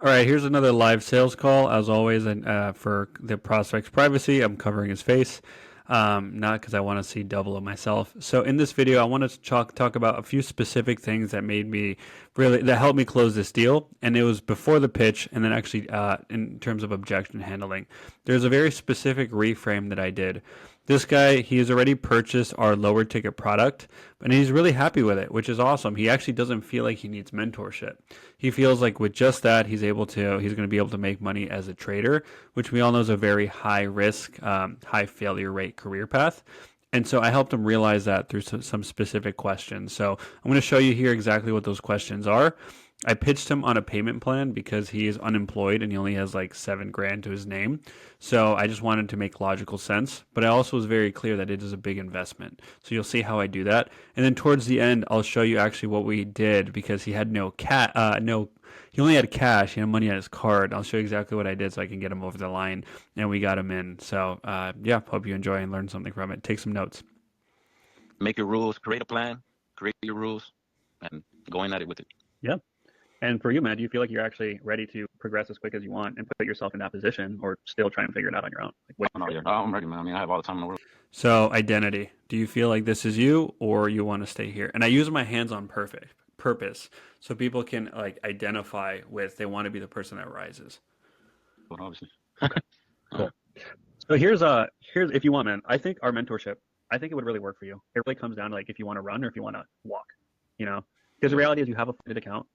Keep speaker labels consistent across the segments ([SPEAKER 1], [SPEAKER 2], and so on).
[SPEAKER 1] All right, here's another live sales call. As always, and for the prospect's privacy, I'm covering his face, not because I want to see double of myself. So in this video, I want to talk about a few specific things that made me that helped me close this deal. And it was before the pitch, and then actually in terms of objection handling. There's a very specific reframe that I did. This guy, he has already purchased our lower ticket product, and he's really happy with it, which is awesome. He actually doesn't feel like he needs mentorship. He feels like with just that, he's going to be able to make money as a trader, which we all know is a very high risk, high failure rate career path. And so I helped him realize that through some specific questions. So I'm going to show you here exactly what those questions are. I pitched him on a payment plan because he is unemployed and he only has like $7,000 to his name. So I just wanted to make logical sense, but I also was very clear that it is a big investment. So you'll see how I do that. And then towards the end, I'll show you actually what we did because he had he only had cash. He had money on his card. I'll show you exactly what I did so I can get him over the line, and we got him in. So yeah, hope you enjoy and learn something from it. Take some notes.
[SPEAKER 2] Make your rules, create a plan, create your rules, and going at it with it.
[SPEAKER 1] Yeah. And for you, man, do you feel like you're actually ready to progress as quick as you want and put yourself in that position, or still try and figure it out on your own?
[SPEAKER 2] I'm ready, man. I mean, I have all the time in the world.
[SPEAKER 1] So identity. Do you feel like this is you, or you want to stay here? And I use my hands on purpose so people can like identify with they want to be the person that rises.
[SPEAKER 2] Well, obviously.
[SPEAKER 1] Okay. Cool. So here's if you want, man. I think our mentorship. I think it would really work for you. It really comes down to like if you want to run or if you want to walk. You know, because the reality is you have a funded account.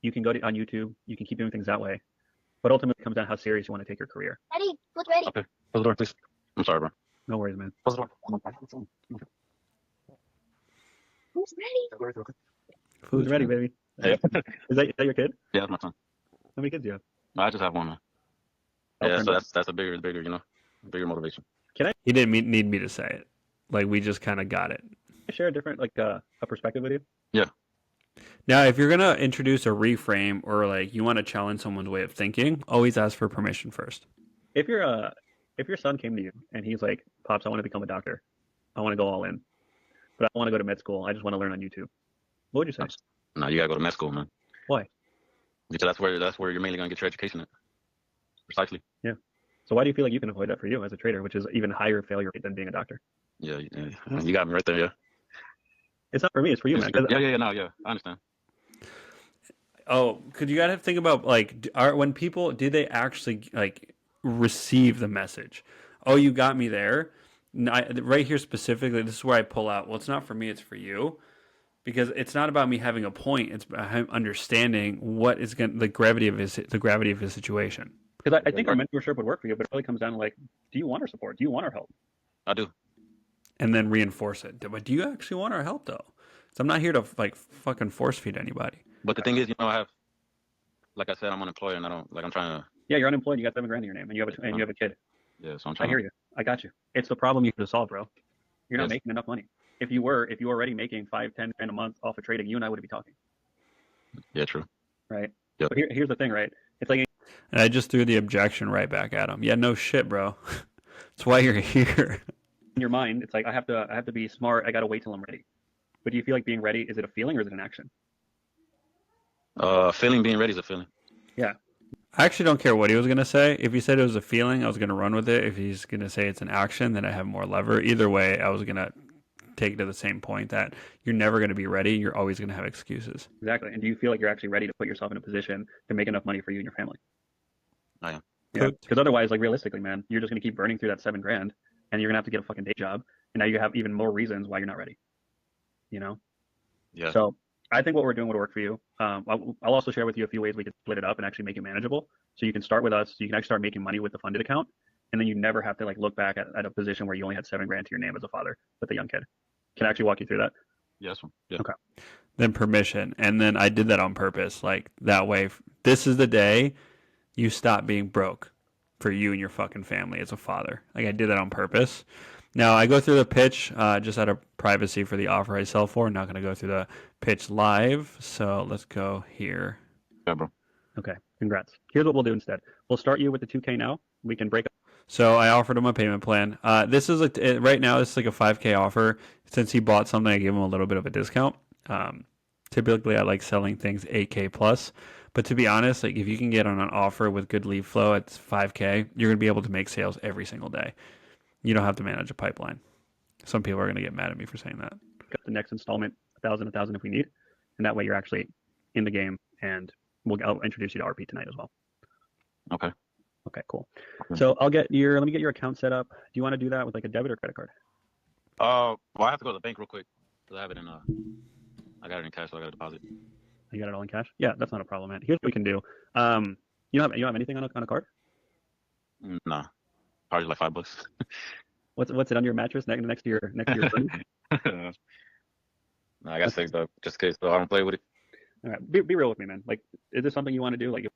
[SPEAKER 1] You can go on YouTube. You can keep doing things that way. But ultimately, it comes down to how serious you want to take your career.
[SPEAKER 3] Eddie, what's ready?
[SPEAKER 2] Okay. Close the door, please. I'm sorry, bro.
[SPEAKER 1] No worries, man.
[SPEAKER 2] Close the door.
[SPEAKER 3] Who's ready?
[SPEAKER 1] Who's ready, baby?
[SPEAKER 2] Yeah.
[SPEAKER 1] Is that your kid?
[SPEAKER 2] Yeah, that's my son.
[SPEAKER 1] How many kids do you have?
[SPEAKER 2] No, I just have one, man.
[SPEAKER 1] Okay.
[SPEAKER 2] Yeah, so that's a bigger, bigger motivation.
[SPEAKER 1] He didn't need me to say it. Like we just kind of got it. Can I share a different a perspective with you?
[SPEAKER 2] Yeah.
[SPEAKER 1] Now, if you're gonna introduce a reframe or like you want to challenge someone's way of thinking, always ask for permission first. If your son came to you and he's like, "Pops, I want to become a doctor. I want to go all in, but I don't want to go to med school. I just want to learn on YouTube." What would you say?
[SPEAKER 2] No, you gotta go to med school, man.
[SPEAKER 1] Why?
[SPEAKER 2] Because that's where you're mainly gonna get your education at. Precisely.
[SPEAKER 1] Yeah. So why do you feel like you can avoid that for you as a trader, which is even higher failure rate than being a doctor?
[SPEAKER 2] Yeah, you got me right there. Yeah.
[SPEAKER 1] It's not for me. It's for you, man.
[SPEAKER 2] Yeah. I understand.
[SPEAKER 1] Oh, could you gotta think about like, when people do they actually like receive the message? Oh, you got me there. Right here specifically, this is where I pull out. Well, it's not for me. It's for you, because it's not about me having a point. It's about him understanding what is the gravity of his situation. Because I think our mentorship would work for you, but it really comes down to like, do you want our support? Do you want our help?
[SPEAKER 2] I do.
[SPEAKER 1] And then reinforce it. But do you actually want our help though? So I'm not here to like fucking force feed anybody.
[SPEAKER 2] But the thing is, I have, like I said, I'm unemployed and I'm trying to.
[SPEAKER 1] Yeah, you're unemployed. You got $7,000 in your name, and you have a kid.
[SPEAKER 2] Yeah, so I'm trying.
[SPEAKER 1] I hear you. I got you. It's the problem you could have solved, bro. You're not making enough money. If you were already making $5-10 grand a month off of trading, you and I would be talking.
[SPEAKER 2] Yeah, true.
[SPEAKER 1] Right.
[SPEAKER 2] Yep.
[SPEAKER 1] So here's the thing, right? It's like, and I just threw the objection right back at him. Yeah, no shit, bro. That's why you're here. In your mind, it's like I have to be smart. I got to wait till I'm ready. But do you feel like being ready, is it a feeling or is it an action?
[SPEAKER 2] Feeling, being ready is a feeling.
[SPEAKER 1] Yeah. I actually don't care what he was going to say. If he said it was a feeling, I was going to run with it. If he's going to say it's an action, then I have more lever. Either way, I was going to take it to the same point that you're never going to be ready. You're always going to have excuses. Exactly. And do you feel like you're actually ready to put yourself in a position to make enough money for you and your family?
[SPEAKER 2] I am.
[SPEAKER 1] Yeah. Because otherwise, like realistically, man, you're just going to keep burning through that $7,000 and you're going to have to get a fucking day job. And now you have even more reasons why you're not ready. You know?
[SPEAKER 2] Yeah.
[SPEAKER 1] So I think what we're doing would work for you. I'll also share with you a few ways we could split it up and actually make it manageable. So you can start with us. So you can actually start making money with the funded account. And then you never have to like look back at a position where you only had $7,000 to your name as a father with a young kid. Can I actually walk you through that?
[SPEAKER 2] Yes. Yeah.
[SPEAKER 1] Okay. Then permission. And then I did that on purpose. Like that way, this is the day you stop being broke for you and your fucking family as a father. Like I did that on purpose. Now I go through the pitch just out of privacy for the offer I sell for. I'm not going to go through the pitch live. So let's go here.
[SPEAKER 2] Yeah, bro.
[SPEAKER 1] Okay. Congrats. Here's what we'll do instead. We'll start you with the 2K now. We can break up. So I offered him a payment plan. This is right now. This is like a 5K offer. Since he bought something, I gave him a little bit of a discount. Typically, I like selling things 8K plus, But to be honest, like if you can get on an offer with good lead flow at 5K, you're going to be able to make sales every single day. You don't have to manage a pipeline. Some people are going to get mad at me for saying that.
[SPEAKER 4] Got the next installment, 1,000 if we need, and that way you're actually in the game. And I'll introduce you to RP tonight as well.
[SPEAKER 2] Okay.
[SPEAKER 4] Okay, cool. So let me get your account set up. Do you want to do that with like a debit or credit card?
[SPEAKER 2] Well, I have to go to the bank real quick because I have it in I got it in cash, so I got to deposit.
[SPEAKER 4] You got it all in cash? Yeah, that's not a problem, man. Here's what we can do. You don't have anything on a card?
[SPEAKER 2] Nah, probably like $5.
[SPEAKER 4] What's it under your mattress next to your room?
[SPEAKER 2] No, I got $6 though, just in case I don't play with it.
[SPEAKER 4] All right, be real with me, man. Like, is this something you want to do? Like,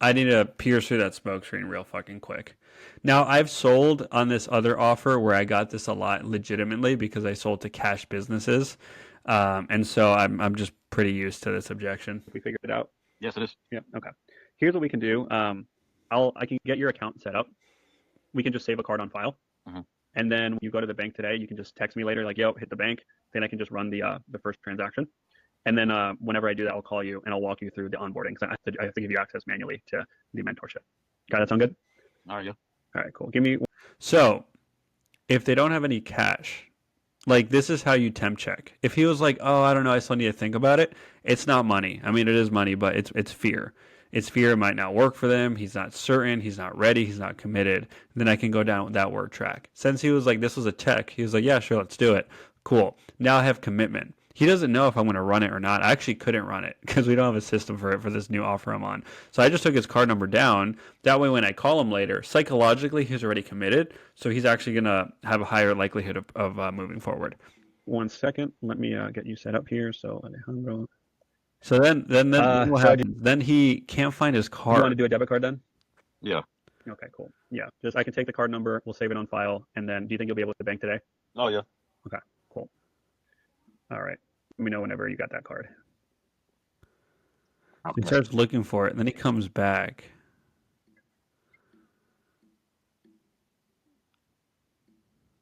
[SPEAKER 1] I need to pierce through that smoke screen real fucking quick. Now, I've sold on this other offer where I got this a lot legitimately because I sold to cash businesses. And so I'm just pretty used to this objection.
[SPEAKER 4] we figured it out.
[SPEAKER 2] Yes, it is.
[SPEAKER 4] Yeah. Okay. Here's what we can do. I can get your account set up. We can just save a card on file, and then when you go to the bank today, you can just text me later, like, "Yo, hit the bank." Then I can just run the first transaction, and then whenever I do that, I'll call you and I'll walk you through the onboarding. So I have to give you access manually to the mentorship. Got that sound good?
[SPEAKER 2] All right, yeah.
[SPEAKER 4] All right, cool. Give me.
[SPEAKER 1] So, if they don't have any cash, like this is how you temp check. If he was like, "Oh, I don't know, I still need to think about it," it's not money. I mean, it is money, but it's fear. It's fear it might not work for them. He's not certain. He's not ready. He's not committed. Then I can go down that work track. Since he was like, this was a check, he was like, yeah, sure, let's do it. Cool. Now I have commitment. He doesn't know if I'm going to run it or not. I actually couldn't run it because we don't have a system for it for this new offer I'm on. So I just took his card number down. That way when I call him later, psychologically, he's already committed. So he's actually going to have a higher likelihood of moving forward.
[SPEAKER 4] 1 second. Let me get you set up here. So Alejandro.
[SPEAKER 1] So then what happens? Then he can't find his
[SPEAKER 4] You
[SPEAKER 1] card.
[SPEAKER 4] want to do a debit card then?
[SPEAKER 2] Yeah.
[SPEAKER 4] Okay, cool. Yeah, just I can take the card number. We'll save it on file. And then do you think you'll be able to bank today?
[SPEAKER 2] Oh, yeah.
[SPEAKER 4] Okay, cool. All right. Let me know whenever you got that card.
[SPEAKER 1] He starts looking for it, and then he comes back.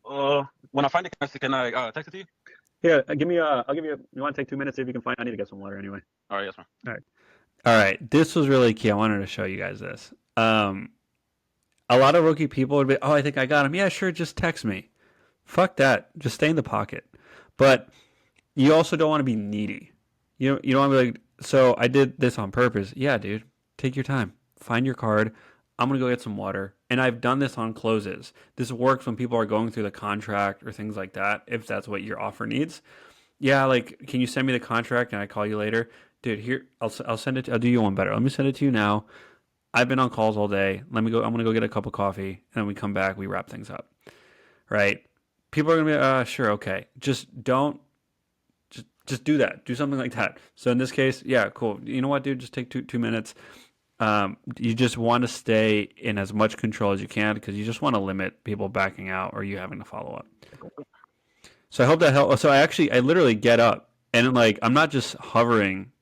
[SPEAKER 2] When I find it, can I text it to you?
[SPEAKER 4] Yeah, I'll give you. You want to take 2 minutes? See if you can find. I need to get some water anyway.
[SPEAKER 2] All right, yes, man.
[SPEAKER 1] All right, this was really key. I wanted to show you guys this. A lot of rookie people would be, oh, I think I got him. Yeah, sure, just text me. Fuck that. Just stay in the pocket. But you also don't want to be needy. You don't want to be like, so I did this on purpose. Yeah, dude, take your time. Find your card. I'm going to go get some water. And I've done this on closes. This works when people are going through the contract or things like that, if that's what your offer needs. Yeah, like, can you send me the contract and I call you later? Dude, here, I'll send it. I'll do you one better. Let me send it to you now. I've been on calls all day. I'm going to go get a cup of coffee. And then we come back, we wrap things up. Right? People are going to be, sure, okay. Just do that. Do something like that. So in this case, yeah, cool. You know what, dude? Just take 2 minutes. You just want to stay in as much control as you can because you just want to limit people backing out or you having to follow up. So I hope that helps. So I literally get up and like, I'm not just hovering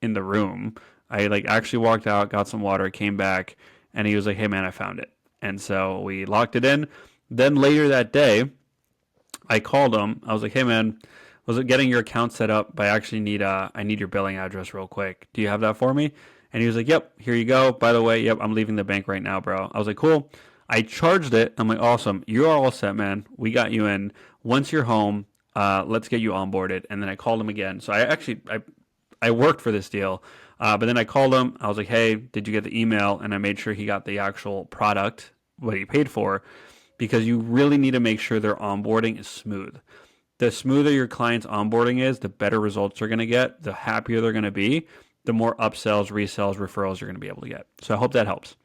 [SPEAKER 1] in the room. I like actually walked out, got some water, came back, and he was like, hey man, I found it. And so we locked it in. Then later that day, I called him. I was like, hey man, was it getting your account set up? But I actually need your billing address real quick. Do you have that for me? And he was like, yep, here you go. By the way, yep, I'm leaving the bank right now, bro. I was like, cool. I charged it. I'm like, awesome. You're all set, man. We got you in. Once you're home, let's get you onboarded. And then I called him again. So I worked for this deal. But then I called him. I was like, hey, did you get the email? And I made sure he got the actual product, what he paid for, because you really need to make sure their onboarding is smooth. The smoother your client's onboarding is, the better results they're going to get, the happier they're going to be, the more upsells, resells, referrals you're going to be able to get. So I hope that helps.